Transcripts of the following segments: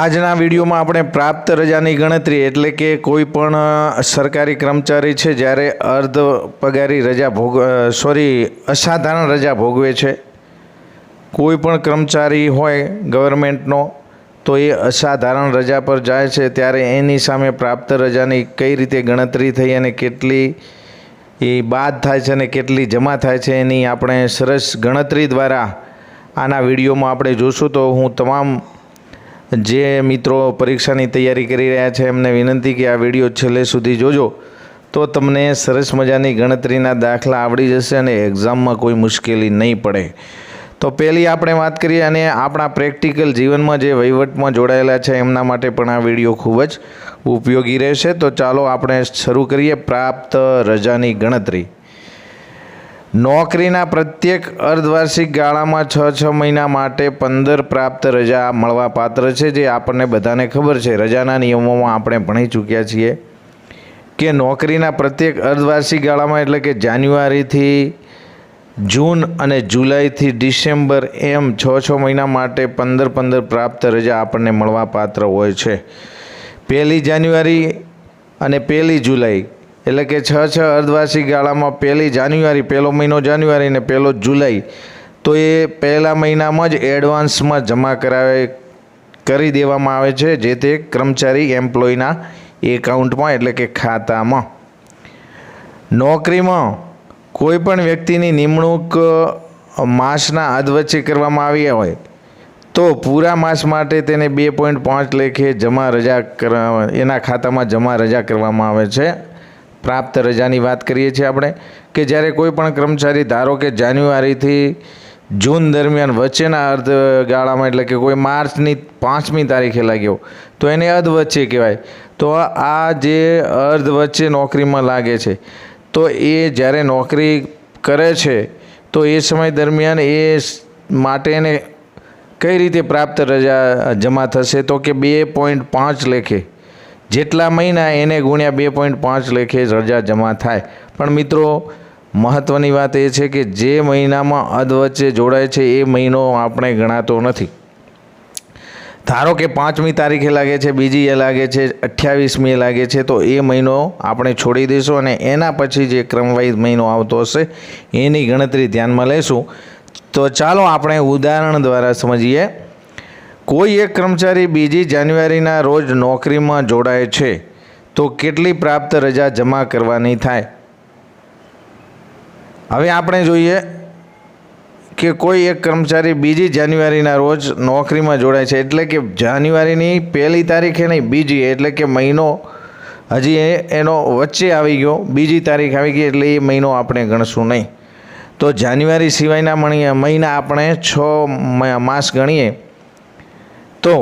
આજના વિડીયોમાં આપણે પ્રાપ્ત રજાની ગણતરી એટલે કે કોઈ પણ સરકારી કર્મચારી છે જ્યારે અર્ધ પગારી રજા અસાધારણ રજા ભોગવે છે, કોઈ પણ કર્મચારી હોય ગવર્મેન્ટનો તો એ અસાધારણ રજા પર જાય છે ત્યારે એની સામે પ્રાપ્ત રજાની કઈ રીતે ગણતરી થઈ અને કેટલી એ બાદ થાય છે અને કેટલી જમા થાય છે એની આપણે સરસ ગણતરી દ્વારા આના વિડીયોમાં આપણે જોશું। તો હું તમામ જે મિત્રો પરીક્ષાની તૈયારી કરી રહ્યા છે એમને વિનંતી કે આ વિડીયો છેલ્લે સુધી જોજો તો તમને સરસ મજાની ગણતરીના દાખલા આવડી જશે અને એક્ઝામમાં કોઈ મુશ્કેલી નહીં પડે। તો પહેલી આપણે વાત કરીએ અને આપણા પ્રેક્ટિકલ જીવનમાં જે વહીવટમાં જોડાયેલા છે એમના માટે પણ આ વિડીયો ખૂબ જ ઉપયોગી રહેશે। તો ચાલો આપણે શરૂ કરીએ પ્રાપ્ત રજાની ગણતરી। નોકરીના પ્રત્યેક અર્ધવાર્ષિક ગાળામાં 6 મહિના માટે 15 પ્રાપ્ત રજા મળવા પાત્ર છે, જે આપણને બધાને ખબર છે। રજાના નિયમોમાં આપણે ભણી ચૂક્યા છીએ કે નોકરીના પ્રત્યેક અર્ધવાર્ષિક ગાળામાં એટલે કે જાન્યુઆરીથી જૂન અને જુલાઈથી ડિસેમ્બર એમ 6 મહિના માટે 15 પ્રાપ્ત રજા આપણને મળવા પાત્ર હોય છે। 1 જાન્યુઆરી અને 1 જુલાઈ એટલે કે 6 અર્ધવાર્ષિક ગાળામાં 1 જાન્યુઆરી પહેલો મહિનો જાન્યુઆરી અને 1 જુલાઈ તો એ પહેલા મહિનામાં જ એડવાન્સમાં જમા કરી દેવામાં આવે છે જે તે કર્મચારી એમ્પ્લોયના એકાઉન્ટમાં એટલે કે ખાતામાં। નોકરીમાં કોઈ પણ વ્યક્તિની નિમણૂક માસના અધવચ્ચે કરવામાં આવી હોય તો પૂરા માસ માટે તેને 2.5 લેખે જમા રજા એના ખાતામાં જમા રજા કરવામાં આવે છે। પ્રાપ્ત રજાની વાત કરીએ છીએ આપણે કે જ્યારે કોઈ પણ કર્મચારી ધારો કે જાન્યુઆરીથી જૂન દરમિયાન વચ્ચેના અર્ધગાળામાં એટલે કે કોઈ માર્ચની 5મી તારીખે લાગ્યો તો એને અધવચ્ચે કહેવાય। તો આ જે અર્ધ વચ્ચે નોકરીમાં લાગે છે તો એ જ્યારે નોકરી કરે છે તો એ સમય દરમિયાન એ માટે એને કઈ રીતે પ્રાપ્ત રજા જમા થશે તો કે 2.5 લેખે જેટલા મહિના એને ગુણ્યા 2.5 લેખે રજા જમા થાય। પણ મિત્રો મહત્ત્વની વાત એ છે કે જે મહિનામાં અધવચ્ચે જોડાય છે એ મહિનો આપણે ગણાતો નથી। ધારો કે 5મી તારીખે લાગે છે, બીજી એ લાગે છે, 28મી લાગે છે તો એ મહિનો આપણે છોડી દઈશું અને એના પછી જે ક્રમવાઇઝ મહિનો આવતો હશે એની ગણતરી ધ્યાનમાં લઈશું। તો ચાલો આપણે ઉદાહરણ દ્વારા સમજીએ। કોઈ એક કર્મચારી 2 જાન્યુઆરીના રોજ નોકરીમાં જોડાય છે તો કેટલી પ્રાપ્ત રજા જમા કરવાની થાય। હવે આપણે જોઈએ કે કોઈ એક કર્મચારી 2 જાન્યુઆરીના રોજ નોકરીમાં જોડાય છે એટલે કે જાન્યુઆરીની 1 તારીખે નહીં, બીજી એટલે કે મહિનો હજી એનો વચ્ચે આવી ગયો, 2 તારીખ આવી ગઈ એટલે એ મહિનો આપણે ગણશું નહીં। તો જાન્યુઆરી સિવાયના મહિના આપણે 6 માસ ગણીએ તો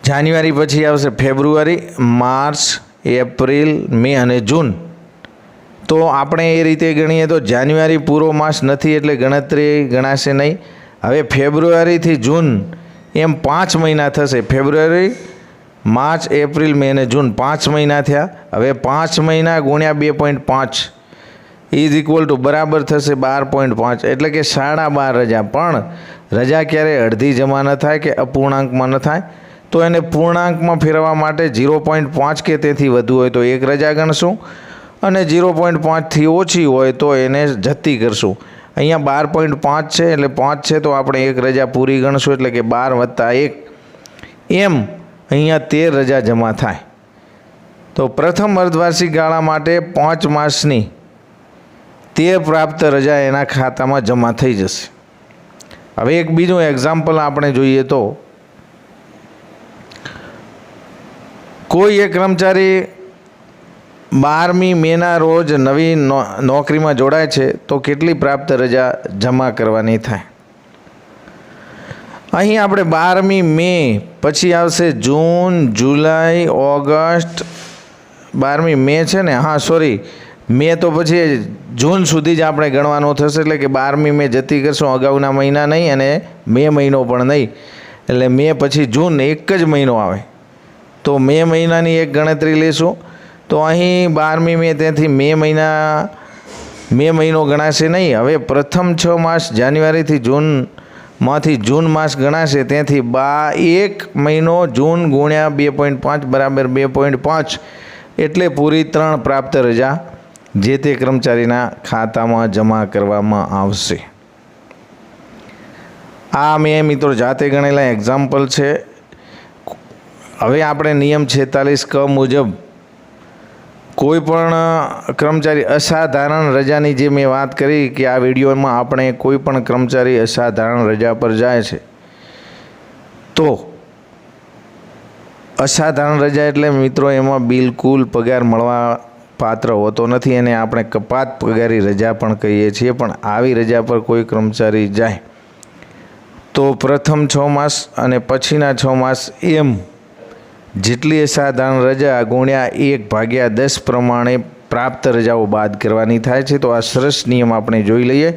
જાન્યુઆરી પછી આવશે ફેબ્રુઆરી, માર્ચ, એપ્રિલ, મે અને જૂન। તો આપણે એ રીતે ગણીએ તો જાન્યુઆરી પૂરો માસ નથી એટલે ગણતરી ગણાશે નહીં। હવે ફેબ્રુઆરીથી જૂન એમ 5 મહિના થશે। ફેબ્રુઆરી, માર્ચ, એપ્રિલ, મે અને જૂન 5 મહિના થયા। હવે 5 મહિના ગુણ્યા 2.5 ઇઝ ઇક્વલ ટુ બરાબર થશે 12.5 એટલે કે 12.5 રજા। પણ રજા ક્યારે અડધી જમા ન થાય કે અપૂર્ણાંકમાં ન થાય તો એને પૂર્ણાંકમાં ફેરવવા માટે 0.5 કે તેથી વધુ હોય તો એક રજા ગણશું અને 0.5થી ઓછી હોય તો એને જતી કરશું। અહીંયા 12.5 છે એટલે 5 છે તો આપણે એક રજા પૂરી ગણશું એટલે કે 12 + 1 એમ અહીંયા 13 રજા જમા થાય। તો પ્રથમ અર્ધવાર્ષિક ગાળા માટે 5 માસની 13 પ્રાપ્ત રજા એના ખાતામાં જમા થઈ જશે। હવે એક બીજું એક્ઝામ્પલ આપણે જોઈએ તો કોઈ એક કર્મચારી 12મી મેના રોજ નવી નોકરીમાં જોડાય છે તો કેટલી પ્રાપ્ત રજા જમા કરવાની થાય। અહીં આપણે 12મી મે પછી આવશે જૂન, જુલાઈ, ઓગસ્ટ, 12મી મે છે ને, હા સોરી મે તો પછી જૂન સુધી જ આપણે ગણવાનું થશે એટલે કે 12મી મે જતી કરશું, અગાઉના મહિના નહીં અને મે મહિનો પણ નહીં એટલે મે પછી જૂન એક જ મહિનો આવે તો મે મહિનાની એક ગણતરી લેશું। તો અહીં 12મી મે ત્યાંથી મે મહિનો ગણાશે નહીં। હવે પ્રથમ 6 માસ જાન્યુઆરીથી જૂન માંથી જૂન માસ ગણાશે, તેથી 1 મહિનો જૂન ગુણ્યા 2.5 બરાબર 2.5, એટલે પૂરી 3 પ્રાપ્ત રજા જે તે કર્મચારીના ખાતામાં જમા કરવામાં આવશે. આ મેં મિત્રો જાતે ગણેલા એક્ઝામ્પલ છે. હવે આપણે નિયમ 46(ક) મુજબ કોઈ પણ કર્મચારી અસાધારણ રજાની જે મેં વાત કરી કે આ વિડીયોમાં આપણે કોઈ પણ કર્મચારી અસાધારણ રજા પર જાય છે તો અસાધારણ રજા એટલે મિત્રો એમાં બિલકુલ પગાર મળવા પાત્ર હોતો નથી, એને આપણે કપાત પગારી રજા પણ કહીએ છીએ. પણ આવી રજા પર કોઈ કર્મચારી જાય તો પ્રથમ 6 માસ અને પછીના 6 માસ એમ જેટલી અસાધારણ રજા ગુણ્યા 1/10 પ્રમાણે પ્રાપ્ત રજાઓ બાદ કરવાની થાય છે. તો આ સરસ નિયમ આપણે જોઈ લઈએ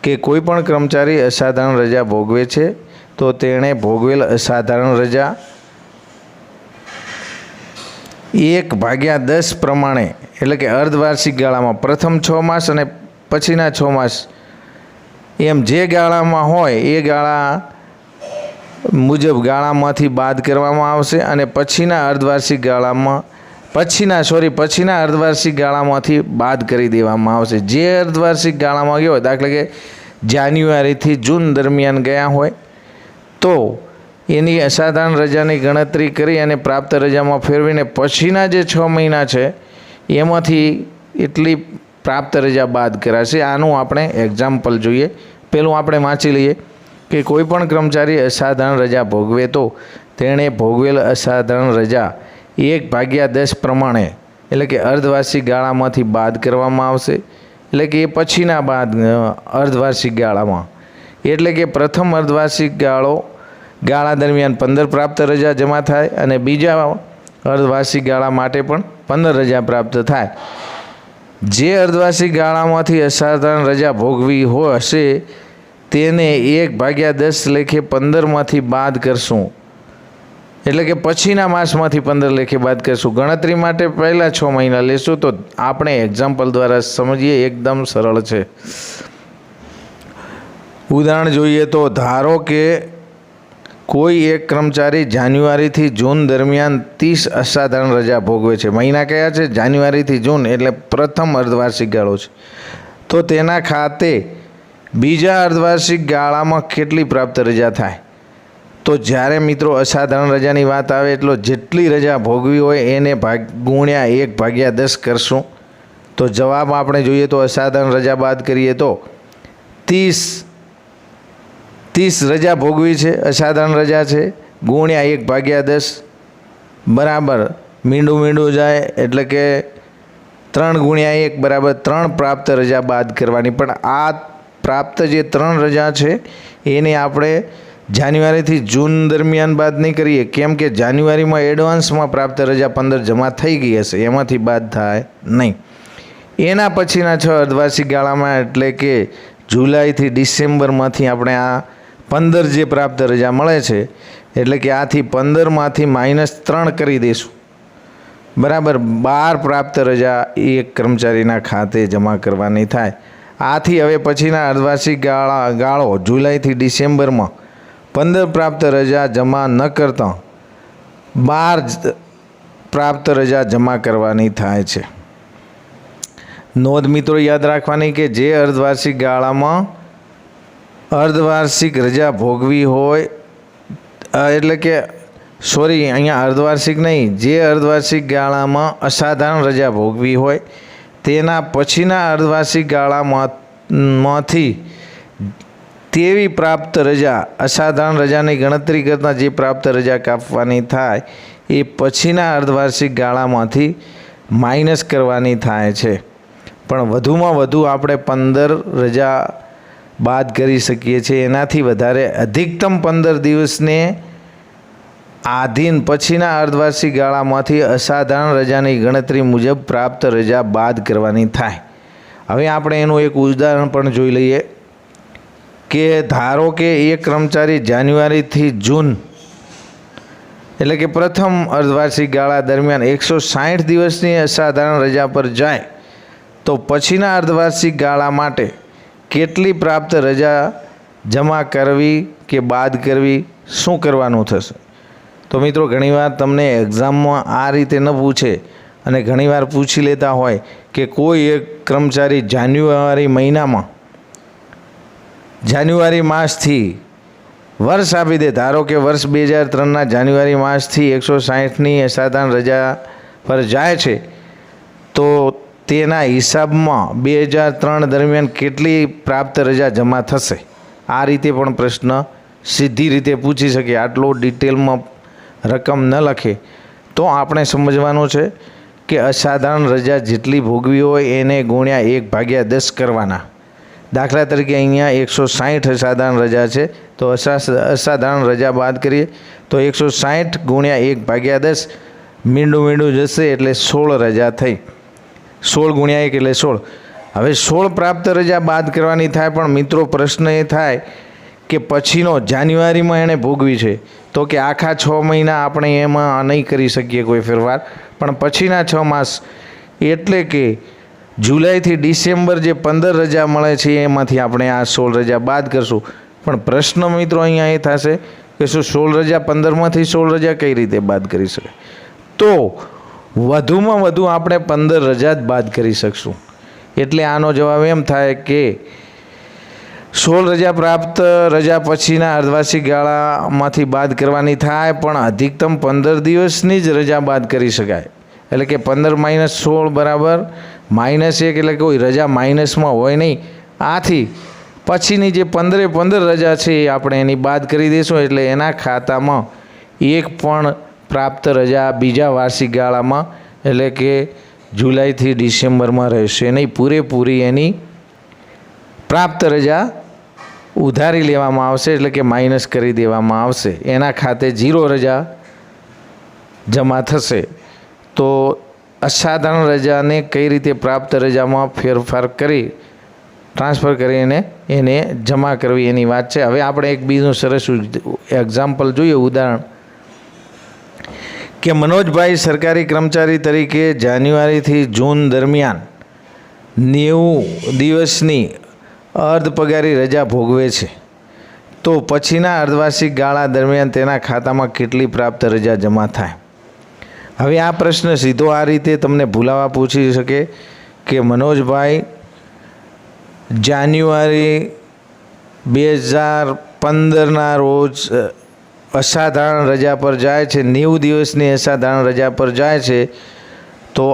કે કોઈ પણ કર્મચારી અસાધારણ રજા ભોગવે છે તો તેણે ભોગવેલ અસાધારણ રજા 1/10 પ્રમાણે એટલે કે અર્ધવાર્ષિક ગાળામાં પ્રથમ 6 માસ અને પછીના 6 માસ એમ જે ગાળામાં હોય એ ગાળા મુજબ ગાળામાંથી બાદ કરવામાં આવશે અને પછીના અર્ધવાર્ષિક ગાળામાંથી બાદ કરી દેવામાં આવશે. જે અર્ધવાર્ષિક ગાળામાં ગયો હોય, દાખલા કે જાન્યુઆરીથી જૂન દરમિયાન ગયા હોય તો એની અસાધારણ રજાની ગણતરી કરી અને પ્રાપ્ત રજામાં ફેરવીને પછીના જે 6 મહિના છે એમાંથી એટલી પ્રાપ્ત રજા બાદ કરાશે. આનું આપણે એક્ઝામ્પલ જોઈએ. પહેલું આપણે વાંચી લઈએ કે કોઈ પણ કર્મચારી અસાધારણ રજા ભોગવે તો તેણે ભોગવેલ અસાધારણ રજા 1/10 પ્રમાણે એટલે કે અર્ધવાર્ષિક ગાળામાંથી બાદ કરવામાં આવશે. એટલે કે એ પછીના અર્ધવાર્ષિક ગાળામાં એટલે કે પ્રથમ અર્ધવાર્ષિક ગાળા દરમિયાન 15 પ્રાપ્ત રજા જમા થાય અને બીજા અર્ધવાર્ષિક ગાળા માટે પણ 15 રજા પ્રાપ્ત થાય. જે અર્ધવાર્ષિક ગાળામાંથી અસાધારણ રજા ભોગવી હશે તેને 1/10 લેખે 15માંથી બાદ કરશું, એટલે કે પછીના માસમાંથી 15 લેખે બાદ કરશું. ગણતરી માટે પહેલા 6 મહિના લેશું. તો આપણે એક્ઝામ્પલ દ્વારા સમજીએ, એકદમ સરળ છે. ઉદાહરણ જોઈએ તો ધારો કે કોઈ એક કર્મચારી જાન્યુઆરીથી જૂન દરમિયાન 30 અસાધારણ રજા ભોગવે છે. મહિના કયા છે? જાન્યુઆરીથી જૂન, એટલે પ્રથમ અર્ધવાર્ષિક ગાળો છે. તો તેના ખાતે બીજા અર્ધવાર્ષિક ગાળામાં કેટલી પ્રાપ્ત રજા થાય? તો જ્યારે મિત્રો અસાધારણ રજાની વાત આવે એટલે જેટલી રજા ભોગવી હોય એને ગુણ્યા 1/10 કરશું. તો જવાબ આપણે જોઈએ તો અસાધારણ રજા બાદ કરીએ તો 30 રજા ભોગવી છે, અસાધારણ રજા છે, ગુણ્યા 1/10 બરાબર મીંડું જાય એટલે કે 3 ગુણ્યા 1 બરાબર 3 પ્રાપ્ત રજા બાદ કરવાની. પણ આ પ્રાપ્ત જે 3 રજા છે એને આપણે જાન્યુઆરીથી જૂન દરમિયાન બાદ નહીં કરીએ, કેમ કે જાન્યુઆરીમાં એડવાન્સમાં પ્રાપ્ત રજા 15 જમા થઈ ગઈ હશે, એમાંથી બાદ થાય નહીં. એના પછીના 6 અર્ધવાર્ષિક ગાળામાં એટલે કે જુલાઈથી ડિસેમ્બરમાંથી આપણે આ 15 જે પ્રાપ્ત રજા મળે છે એટલે કે આથી 15માંથી -3 કરી દઈશું બરાબર 12 પ્રાપ્ત રજા એક કર્મચારીના ખાતે જમા કરવાની થાય. આથી હવે પછીના અર્ધવાર્ષિક ગાળો જુલાઈથી ડિસેમ્બરમાં 15 પ્રાપ્ત રજા જમા ન કરતા 12 પ્રાપ્ત રજા જમા કરવાની થાય છે. નોંધ મિત્રો યાદ રાખવાની કે જે અર્ધવાર્ષિક ગાળામાં અર્ધવાર્ષિક રજા ભોગવી હોય એટલે કે અહીંયા અર્ધવાર્ષિક નહીં, જે અર્ધવાર્ષિક ગાળામાં અસાધારણ રજા ભોગવી હોય તેના પછીના અર્ધવાર્ષિક ગાળામાંથી તેવી પ્રાપ્ત રજા અસાધારણ રજાની ગણતરી કરતાં જે પ્રાપ્ત રજા કાપવાની થાય એ પછીના અર્ધવાર્ષિક ગાળામાંથી માઇનસ કરવાની થાય છે. પણ વધુમાં વધુ આપણે 15 રજા બાદ કરી શકીએ છીએ. એનાથી વધારે અધિકતમ 15 દિવસને આધીન પછીના અર્ધવાર્ષિક ગાળામાંથી અસાધારણ રજાની ગણતરી મુજબ પ્રાપ્ત રજા બાદ કરવાની થાય. હવે આપણે એનું એક ઉદાહરણ પણ જોઈ લઈએ કે ધારો કે એક કર્મચારી જાન્યુઆરીથી જૂન એટલે કે પ્રથમ અર્ધવાર્ષિક ગાળા દરમિયાન 160 દિવસની અસાધારણ રજા પર જાય તો પછીના અર્ધવાર્ષિક ગાળા માટે કેટલી પ્રાપ્ત રજા જમા કરવી કે બાદ કરવી, શું કરવાનું થશે? તો મિત્રો ઘણીવાર તમને એક્ઝામમાં આ રીતે ન પૂછે અને ઘણીવાર પૂછી લેતા હોય કે કોઈ એક કર્મચારી જાન્યુઆરી માસથી વર્ષ આપી દે. ધારો કે વર્ષ 2003ના જાન્યુઆરી માસથી 160ની અસાધારણ રજા પર જાય છે, તો તેના હિસાબમાં 2003 દરમિયાન કેટલી પ્રાપ્ત રજા જમા થશે? આ રીતે પણ પ્રશ્ન સીધી રીતે પૂછી શકે. આટલો ડિટેલમાં રકમ ન લખે તો આપણે સમજવાનું છે કે અસાધારણ રજા જેટલી ભોગવી હોય એને ગુણ્યા 1/10 કરવાના. દાખલા તરીકે અહીંયા 160 અસાધારણ રજા છે, તો અસાધારણ રજા બાદ કરીએ તો 160 ગુણ્યા 1/10 મીંડું જશે એટલે 16 રજા થઈ. 16 ગુણ્યા 1 એટલે 16. હવે 16 પ્રાપ્ત રજા બાદ કરવાની થાય, પણ મિત્રો પ્રશ્ન એ થાય કે પછીનો જાન્યુઆરીમાં એણે ભોગવી છે, તો કે આખા 6 મહિના આપણે એમાં નહીં કરી શકીએ કોઈ ફેરફાર, પણ પછીના 6 માસ એટલે કે જુલાઈથી ડિસેમ્બર જે 15 રજા મળે છે એમાંથી આપણે આ 16 રજા બાદ કરશું. પણ પ્રશ્ન મિત્રો અહીંયા એ થશે કે શું 16 રજા 15માંથી 16 રજા કઈ રીતે બાદ કરી શકાય? તો વધુમાં વધુ આપણે 15 રજા જ બાદ કરી શકશું. એટલે આનો જવાબ એમ થાય કે 16 રજા પ્રાપ્ત રજા પછીના અર્ધવાર્ષિક ગાળામાંથી બાદ કરવાની થાય, પણ અધિકતમ 15 દિવસની જ રજા બાદ કરી શકાય. એટલે કે 15 - 16 બરાબર -1, એટલે કોઈ રજા માઇનસમાં હોય નહીં. આથી પછીની જે 15 રજા છે એ આપણે એની બાદ કરી દઈશું, એટલે એના ખાતામાં એક પણ પ્રાપ્ત રજા બીજા વાર્ષિક ગાળામાં એટલે કે જુલાઈથી ડિસેમ્બરમાં રહેશે નહીં. પૂરેપૂરી એની પ્રાપ્ત રજા ઉધારી લેવામાં આવશે, એટલે કે માઇનસ કરી દેવામાં આવશે. એના ખાતે 0 રજા જમા થશે. તો અસાધારણ રજાને કઈ રીતે પ્રાપ્ત રજામાં ફેરફાર કરી ટ્રાન્સફર કરીને એને જમા કરવી એની વાત છે. હવે આપણે એક બીજું સરસ એક્ઝામ્પલ જોઈએ, ઉદાહરણ કે મનોજભાઈ સરકારી કર્મચારી તરીકે જાન્યુઆરીથી જૂન દરમિયાન 90 દિવસની અર્ધ પગારી રજા ભોગવે છે, તો પછીના અર્ધવાર્ષિક ગાળા દરમિયાન તેના ખાતામાં કેટલી પ્રાપ્ત રજા જમા થાય? હવે આ પ્રશ્ન સીધો આ રીતે તમને ભૂલાવા પૂછી શકે કે મનોજભાઈ જાન્યુઆરી 2015ના રોજ અસાધારણ રજા પર જાય છે, 90 દિવસની અસાધારણ રજા પર જાય છે, તો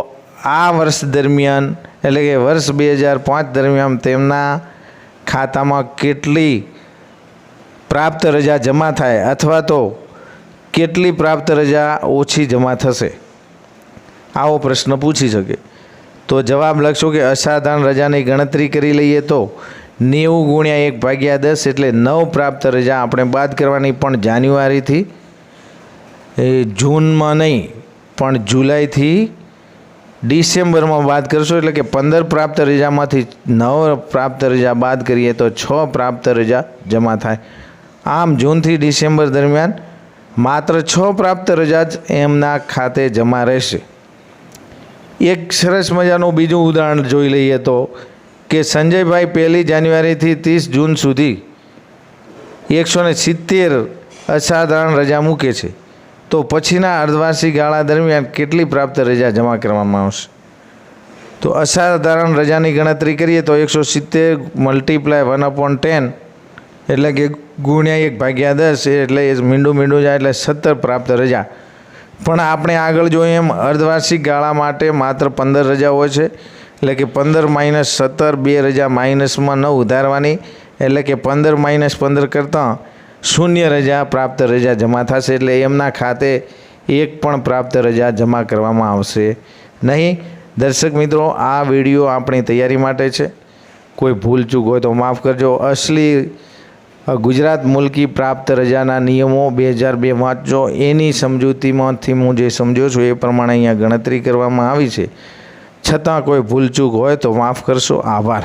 આ વર્ષ દરમિયાન એટલે કે વર્ષ 2005 દરમિયાન તેમના ખાતામાં કેટલી પ્રાપ્ત રજા જમા થાય અથવા તો કેટલી પ્રાપ્ત રજા ઓછી જમા થશે? આવો પ્રશ્ન પૂછી શકે. તો જવાબ લખશો કે અસાધારણ રજાની ગણતરી કરી લઈએ તો 90 ગુણ્યા 1/10 એટલે 9 પ્રાપ્ત રજા આપણે બાદ કરવાની, પણ જાન્યુઆરીથી જૂનમાં નહીં પણ જુલાઈથી ડિસેમ્બરમાં બાદ કરશો, એટલે કે 15 પ્રાપ્ત રજામાંથી 9 પ્રાપ્ત રજા બાદ કરીએ તો 6 પ્રાપ્ત રજા જમા થાય. આમ જૂનથી ડિસેમ્બર દરમિયાન માત્ર 6 પ્રાપ્ત રજા જ એમના ખાતે જમા રહેશે. એક સરસ મજાનું બીજું ઉદાહરણ જોઈ લઈએ તો કે સંજયભાઈ 1 જાન્યુઆરીથી 30 જૂન સુધી 170 અસાધારણ રજા મૂકે છે, તો પછીના અર્ધવાર્ષિક ગાળા દરમિયાન કેટલી પ્રાપ્ત રજા જમા કરવામાં આવશે? તો અસાધારણ રજાની ગણતરી કરીએ તો 170 × 1/10 એટલે કે ગુણ્યા 1/10 એટલે મીંડું જાય એટલે 17 પ્રાપ્ત રજા. પણ આપણે આગળ જોઈએ એમ અર્ધવાર્ષિક ગાળા માટે માત્ર 15 રજા હોય છે, એટલે કે 15 - 17 2 રજા માઇનસમાં ન ઉધારવાની, એટલે કે 15 - 15 કરતાં 0 રજા પ્રાપ્ત રજા જમા થશે. એટલે એમના ખાતે એક પણ પ્રાપ્ત રજા જમા કરવામાં આવશે નહીં. દર્શક મિત્રો, આ વિડીયો આપણી તૈયારી માટે છે. કોઈ ભૂલચૂક હોય તો માફ કરજો. અસલી ગુજરાત મુલકી પ્રાપ્ત રજાના નિયમો 2002 વાંચજો. એની સમજૂતીમાંથી હું જે સમજ્યો છું એ પ્રમાણે અહીંયા ગણતરી કરવામાં આવી છે. છતાં કોઈ ભૂલચૂક હોય તો માફ કરશો. આભાર.